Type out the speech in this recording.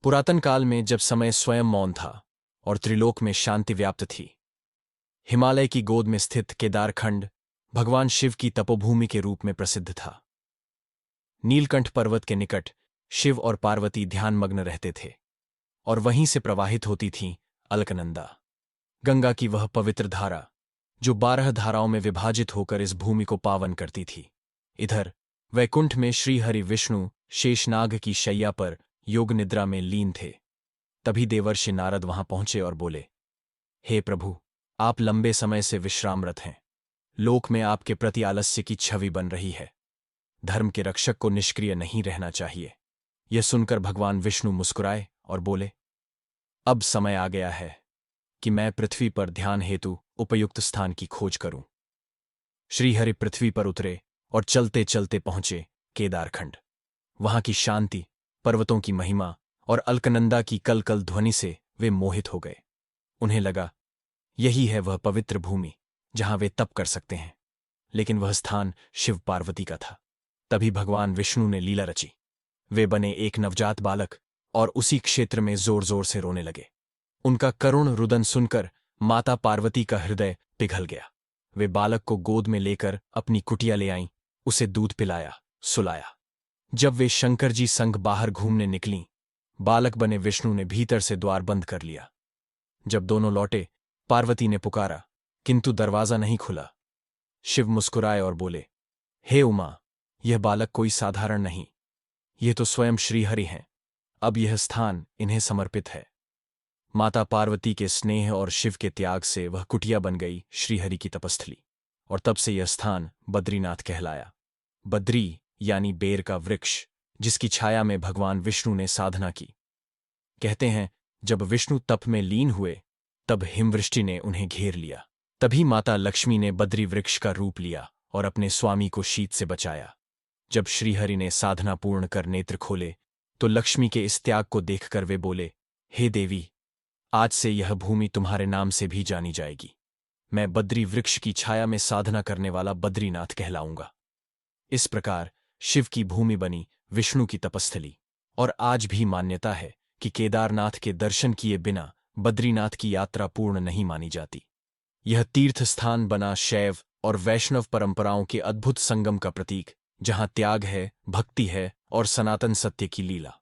पुरातन काल में जब समय स्वयं मौन था और त्रिलोक में शांति व्याप्त थी, हिमालय की गोद में स्थित केदारखंड भगवान शिव की तपोभूमि के रूप में प्रसिद्ध था। नीलकंठ पर्वत के निकट शिव और पार्वती ध्यानमग्न रहते थे और वहीं से प्रवाहित होती थी अलकनंदा, गंगा की वह पवित्र धारा जो 12 धाराओं में विभाजित होकर इस भूमि को पावन करती थी। इधर वैकुंठ में श्रीहरि विष्णु शेषनाग की शैया पर योग निद्रा में लीन थे। तभी देवर्षि नारद वहां पहुंचे और बोले, हे प्रभु, आप लंबे समय से विश्रामरत हैं। लोक में आपके प्रति आलस्य की छवि बन रही है। धर्म के रक्षक को निष्क्रिय नहीं रहना चाहिए। यह सुनकर भगवान विष्णु मुस्कुराए और बोले, अब समय आ गया है कि मैं पृथ्वी पर ध्यान हेतु उपयुक्त स्थान की खोज करूं। श्रीहरि पृथ्वी पर उतरे और चलते चलते पहुंचे केदारखंड। वहां की शांति, पर्वतों की महिमा और अलकनंदा की कलकल ध्वनि से वे मोहित हो गए। उन्हें लगा यही है वह पवित्र भूमि जहां वे तप कर सकते हैं। लेकिन वह स्थान शिव पार्वती का था। तभी भगवान विष्णु ने लीला रची। वे बने एक नवजात बालक और उसी क्षेत्र में जोर जोर से रोने लगे। उनका करुण रुदन सुनकर माता पार्वती का हृदय पिघल गया। वे बालक को गोद में लेकर अपनी कुटिया ले आईं, उसे दूध पिलाया, सुलाया। जब वे शंकर जी संग बाहर घूमने निकलीं, बालक बने विष्णु ने भीतर से द्वार बंद कर लिया। जब दोनों लौटे, पार्वती ने पुकारा, किंतु दरवाजा नहीं खुला। शिव मुस्कुराए और बोले, हे उमा, यह बालक कोई साधारण नहीं, यह तो स्वयं श्रीहरि हैं। अब यह स्थान इन्हें समर्पित है। माता पार्वती के स्नेह और शिव के त्याग से वह कुटिया बन गई श्रीहरि की तपस्थली, और तब से यह स्थान बद्रीनाथ कहलाया। बद्री यानी बेर का वृक्ष, जिसकी छाया में भगवान विष्णु ने साधना की। कहते हैं, जब विष्णु तप में लीन हुए, तब हिमवृष्टि ने उन्हें घेर लिया। तभी माता लक्ष्मी ने बद्री वृक्ष का रूप लिया और अपने स्वामी को शीत से बचाया। जब श्रीहरि ने साधना पूर्ण कर नेत्र खोले, तो लक्ष्मी के इस त्याग को देखकर वे बोले, हे देवी, आज से यह भूमि तुम्हारे नाम से भी जानी जाएगी। मैं बद्री वृक्ष की छाया में साधना करने वाला बद्रीनाथ कहलाऊंगा। इस प्रकार शिव की भूमि बनी विष्णु की तपस्थली। और आज भी मान्यता है कि केदारनाथ के दर्शन किए बिना बद्रीनाथ की यात्रा पूर्ण नहीं मानी जाती। यह तीर्थ स्थान बना शैव और वैष्णव परंपराओं के अद्भुत संगम का प्रतीक, जहां त्याग है, भक्ति है और सनातन सत्य की लीला।